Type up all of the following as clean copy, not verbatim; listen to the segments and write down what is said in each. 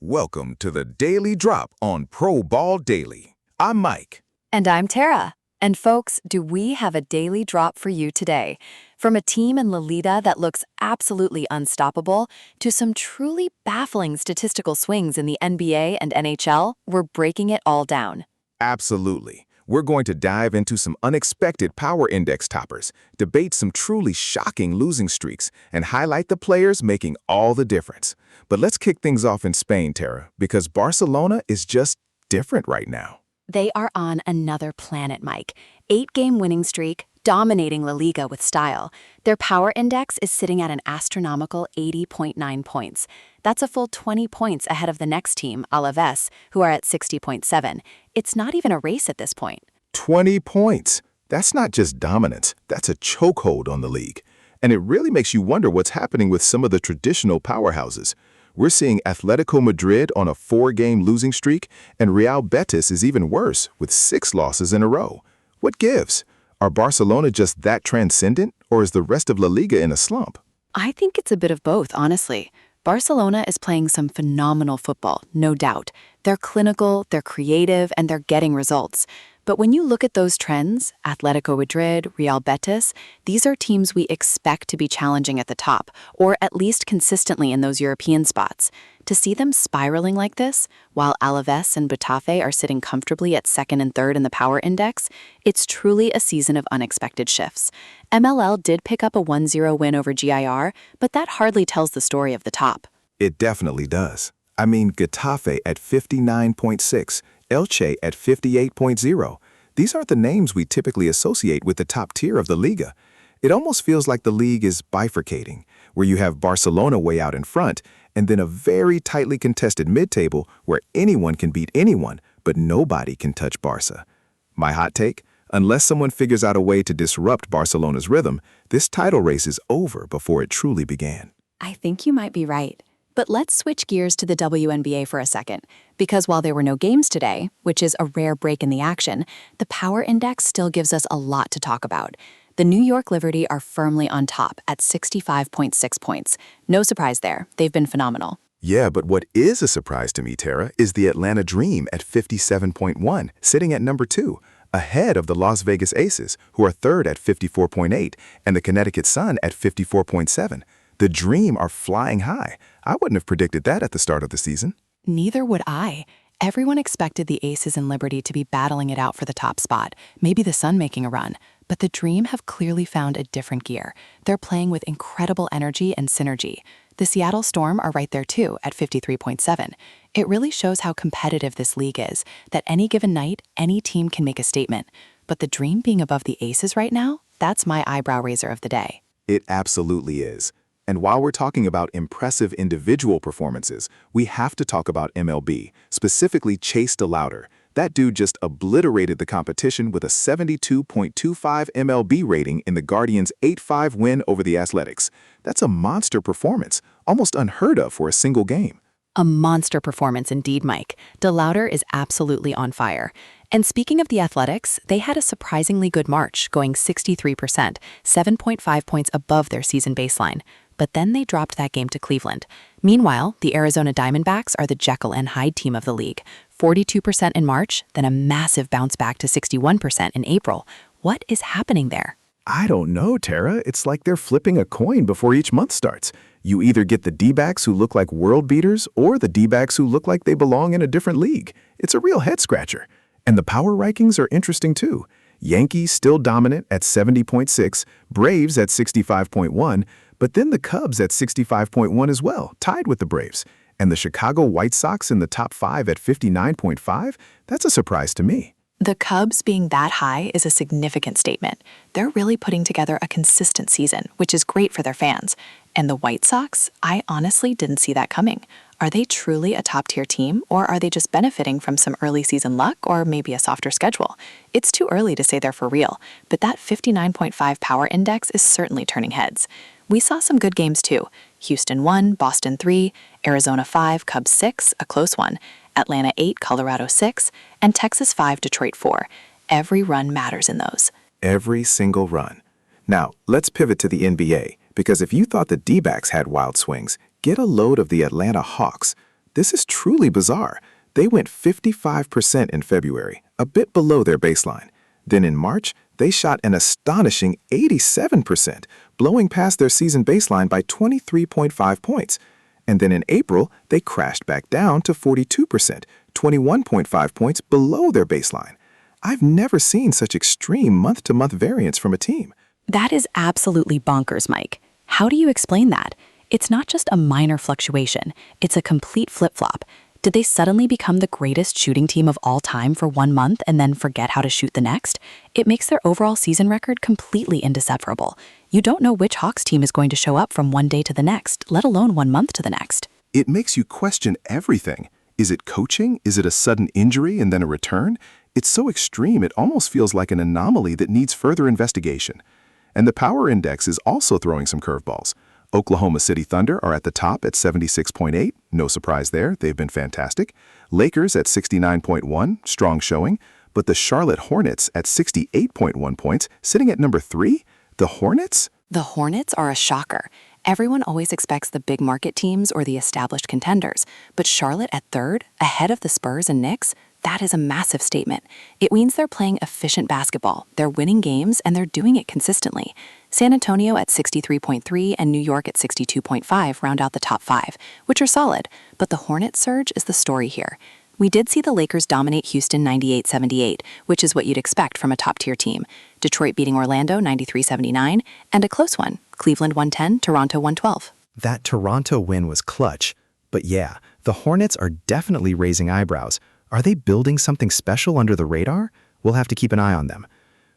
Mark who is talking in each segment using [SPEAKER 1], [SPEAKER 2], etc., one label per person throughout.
[SPEAKER 1] Welcome to the Daily Drop on Pro Ball Daily. I'm Mike.
[SPEAKER 2] And I'm Tara. And folks, do we have a daily drop for you today? From a team in La Liga that looks absolutely unstoppable to some truly baffling statistical swings in the NBA and NHL, we're breaking it all down.
[SPEAKER 1] Absolutely. We're going to dive into some unexpected power index toppers, debate some truly shocking losing streaks, and highlight the players making all the difference. But let's kick things off in Spain, Tara, because Barcelona is just different right now.
[SPEAKER 2] They are on another planet, Mike. 8-game winning streak, dominating La Liga with style. Their power index is sitting at an astronomical 80.9 points. That's a full 20 points ahead of the next team, Alaves, who are at 60.7. It's not even a race at this point.
[SPEAKER 1] 20 points. That's not just dominance, that's a chokehold on the league. And it really makes you wonder what's happening with some of the traditional powerhouses. We're seeing Atletico Madrid on a 4-game losing streak, and Real Betis is even worse, with 6 losses in a row. What gives? Are Barcelona just that transcendent, or is the rest of La Liga in a slump?
[SPEAKER 2] I think it's a bit of both, honestly. Barcelona is playing some phenomenal football, no doubt. They're clinical, they're creative, and they're getting results. But when you look at those trends, Atletico Madrid, Real Betis, these are teams we expect to be challenging at the top, or at least consistently in those European spots. To see them spiraling like this, while Alaves and Getafe are sitting comfortably at 2nd and 3rd in the power index, it's truly a season of unexpected shifts. MLL did pick up a 1-0 win over GIR, but that hardly tells the story of the top.
[SPEAKER 1] It definitely does. I mean, Getafe at 59.6, Elche at 58.0. These aren't the names we typically associate with the top tier of the Liga. It almost feels like the league is bifurcating, where you have Barcelona way out in front, and then a very tightly contested mid-table where anyone can beat anyone, but nobody can touch Barca. My hot take? Unless someone figures out a way to disrupt Barcelona's rhythm, this title race is over before it truly began.
[SPEAKER 2] I think you might be right. But let's switch gears to the WNBA for a second, because while there were no games today, which is a rare break in the action, the power index still gives us a lot to talk about. The New York Liberty are firmly on top at 65.6 points. No surprise there, they've been phenomenal.
[SPEAKER 1] Yeah, but what is a surprise to me, Tara, is the Atlanta Dream at 57.1, sitting at number 2, ahead of the Las Vegas Aces, who are 3rd at 54.8, and the Connecticut Sun at 54.7. The Dream are flying high. I wouldn't have predicted that at the start of the season.
[SPEAKER 2] Neither would I. Everyone expected the Aces and Liberty to be battling it out for the top spot, maybe the Sun making a run. But the Dream have clearly found a different gear. They're playing with incredible energy and synergy. The Seattle Storm are right there too, at 53.7. It really shows how competitive this league is, that any given night, any team can make a statement. But the Dream being above the Aces right now, that's my eyebrow raiser of the day.
[SPEAKER 1] It absolutely is. And while we're talking about impressive individual performances, we have to talk about MLB, specifically Chase DeLauter. That dude just obliterated the competition with a 72.25 MLB rating in the Guardians' 8-5 win over the Athletics. That's a monster performance, almost unheard of for a single game.
[SPEAKER 2] A monster performance indeed, Mike. DeLauter is absolutely on fire. And speaking of the Athletics, they had a surprisingly good March, going 63%, 7.5 points above their season baseline. But then they dropped that game to Cleveland. Meanwhile, the Arizona Diamondbacks are the Jekyll and Hyde team of the league, 42% in March, then a massive bounce back to 61% in April. What is happening there?
[SPEAKER 1] I don't know, Tara. It's like they're flipping a coin before each month starts. You either get the D-backs who look like world beaters or the D-backs who look like they belong in a different league. It's a real head-scratcher. And the power rankings are interesting too. Yankees still dominant at 70.6, Braves at 65.1, but then the Cubs at 65.1 as well, tied with the Braves. And the Chicago White Sox in the top 5 at 59.5? That's a surprise to me.
[SPEAKER 2] The Cubs being that high is a significant statement. They're really putting together a consistent season, which is great for their fans. And the White Sox, I honestly didn't see that coming. Are they truly a top-tier team, or are they just benefiting from some early season luck or maybe a softer schedule? It's too early to say they're for real, but that 59.5 power index is certainly turning heads. We saw some good games too. Houston 1, Boston 3, Arizona 5, Cubs 6, a close one, Atlanta 8, Colorado 6, and Texas 5, Detroit 4. Every run matters in those.
[SPEAKER 1] Every single run. Now, let's pivot to the NBA, because if you thought the D-backs had wild swings, get a load of the Atlanta Hawks. This is truly bizarre. They went 55% in February, a bit below their baseline. Then in March, they shot an astonishing 87%, blowing past their season baseline by 23.5 points. And then in April, they crashed back down to 42%, 21.5 points below their baseline. I've never seen such extreme month-to-month variance from a team.
[SPEAKER 2] That is absolutely bonkers, Mike. How do you explain that? It's not just a minor fluctuation, it's a complete flip-flop. Did they suddenly become the greatest shooting team of all time for 1 month and then forget how to shoot the next? It makes their overall season record completely indecipherable. You don't know which Hawks team is going to show up from one day to the next, let alone 1 month to the next.
[SPEAKER 1] It makes you question everything. Is it coaching? Is it a sudden injury and then a return? It's so extreme it almost feels like an anomaly that needs further investigation. And the power index is also throwing some curveballs. Oklahoma City Thunder are at the top at 76.8, no surprise there, they've been fantastic. Lakers at 69.1, strong showing, but the Charlotte Hornets at 68.1 points, sitting at number 3? The Hornets?
[SPEAKER 2] The Hornets are a shocker. Everyone always expects the big market teams or the established contenders, but Charlotte at 3rd, ahead of the Spurs and Knicks, that is a massive statement. It means they're playing efficient basketball, they're winning games, and they're doing it consistently. San Antonio at 63.3 and New York at 62.5 round out the top 5, which are solid, but the Hornets surge is the story here. We did see the Lakers dominate Houston 98-78, which is what you'd expect from a top-tier team. Detroit beating Orlando 93-79, and a close one, Cleveland 110, Toronto 112.
[SPEAKER 3] That Toronto win was clutch. But yeah, the Hornets are definitely raising eyebrows. Are they building something special under the radar? We'll have to keep an eye on them.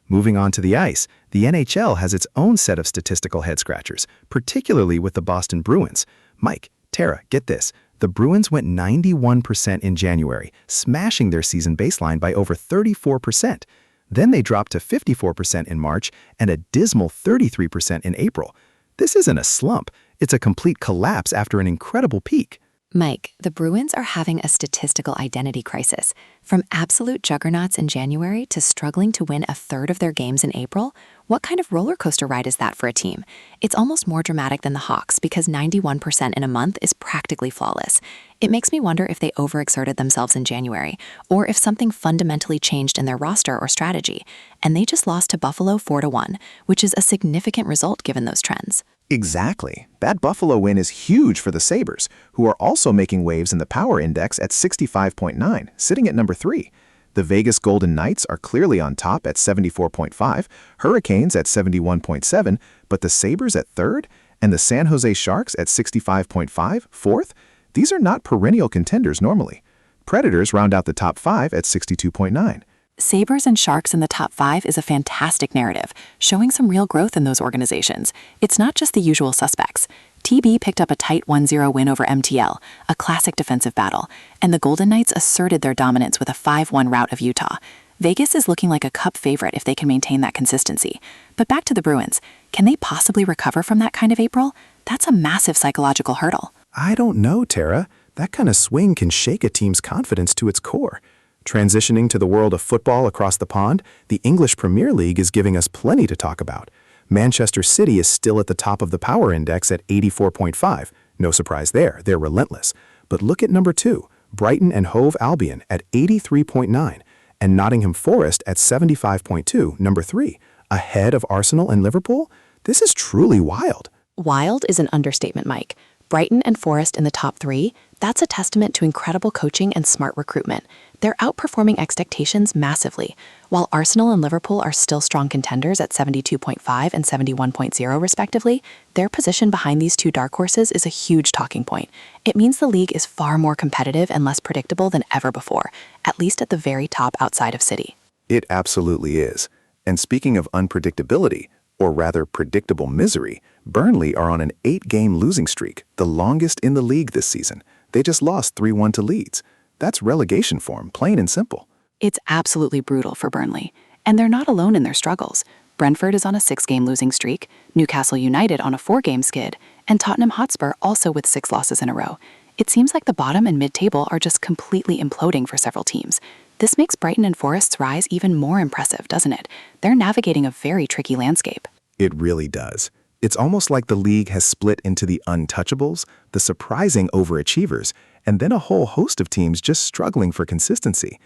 [SPEAKER 3] Moving on to the ice, the NHL has its own set of statistical head-scratchers, particularly with the Boston Bruins. Mike, Tara, get this. The Bruins went 91% in January, smashing their season baseline by over 34%. Then they dropped to 54% in March and a dismal 33% in April. This isn't a slump. It's a complete collapse after an incredible peak.
[SPEAKER 2] Mike, the Bruins are having a statistical identity crisis. From absolute juggernauts in January to struggling to win a third of their games in April, what kind of roller coaster ride is that for a team? It's almost more dramatic than the Hawks because 91% in a month is practically flawless. It makes me wonder if they overexerted themselves in January, or if something fundamentally changed in their roster or strategy, and they just lost to Buffalo 4-1, which is a significant result given those trends.
[SPEAKER 1] Exactly. That Buffalo win is huge for the Sabres, who are also making waves in the power index at 65.9, sitting at number 3. The Vegas Golden Knights are clearly on top at 74.5, Hurricanes at 71.7, but the Sabres at 3rd, and the San Jose Sharks at 65.5, 4th? These are not perennial contenders normally. Predators round out the top 5 at 62.9.
[SPEAKER 2] Sabres and Sharks in the top 5 is a fantastic narrative, showing some real growth in those organizations. It's not just the usual suspects. TB picked up a tight 1-0 win over MTL, a classic defensive battle, and the Golden Knights asserted their dominance with a 5-1 rout of Utah. Vegas is looking like a cup favorite if they can maintain that consistency. But back to the Bruins. Can they possibly recover from that kind of April? That's a massive psychological hurdle.
[SPEAKER 3] I don't know, Tara. That kind of swing can shake a team's confidence to its core. Transitioning to the world of football across the pond, the English Premier League is giving us plenty to talk about. Manchester City is still at the top of the power index at 84.5. No surprise there, they're relentless. But look at number 2, Brighton and Hove Albion at 83.9, and Nottingham Forest at 75.2, number 3, ahead of Arsenal and Liverpool? This is truly wild.
[SPEAKER 2] Wild is an understatement, Mike. Brighton and Forest in the top 3, that's a testament to incredible coaching and smart recruitment. They're outperforming expectations massively. While Arsenal and Liverpool are still strong contenders at 72.5 and 71.0 respectively, their position behind these two dark horses is a huge talking point. It means the league is far more competitive and less predictable than ever before, at least at the very top outside of City.
[SPEAKER 1] It absolutely is. And speaking of unpredictability, or rather predictable misery, Burnley are on an 8-game losing streak, the longest in the league this season. They just lost 3-1 to Leeds. That's relegation form, plain and simple.
[SPEAKER 2] It's absolutely brutal for Burnley. And they're not alone in their struggles. Brentford is on a 6-game losing streak, Newcastle United on a 4-game skid, and Tottenham Hotspur also with 6 losses in a row. It seems like the bottom and mid-table are just completely imploding for several teams. This makes Brighton and Forest's rise even more impressive, doesn't it? They're navigating a very tricky landscape.
[SPEAKER 1] It really does. It's almost like the league has split into the untouchables, the surprising overachievers, and then a whole host of teams just struggling for consistency.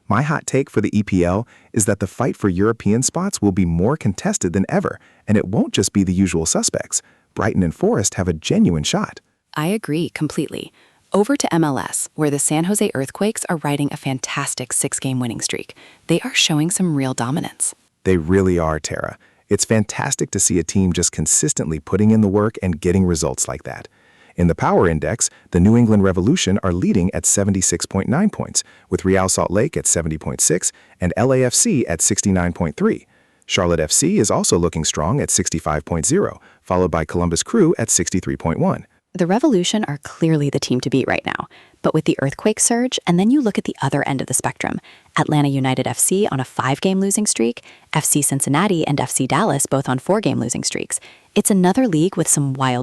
[SPEAKER 1] My hot take for the EPL is that the fight for European spots will be more contested than ever, and it won't just be the usual suspects. Brighton and Forest have a genuine shot.
[SPEAKER 2] I agree completely. Over to MLS, where the San Jose Earthquakes are riding a fantastic 6-game winning streak. They are showing some real dominance.
[SPEAKER 1] They really are, Tara. It's fantastic to see a team just consistently putting in the work and getting results like that. In the Power Index, the New England Revolution are leading at 76.9 points, with Real Salt Lake at 70.6 and LAFC at 69.3. Charlotte FC is also looking strong at 65.0, followed by Columbus Crew at 63.1.
[SPEAKER 2] The Revolution are clearly the team to beat right now. But with the earthquake surge, and then you look at the other end of the spectrum, Atlanta United FC on a 5-game losing streak, FC Cincinnati and FC Dallas both on 4-game losing streaks. It's another league with some wild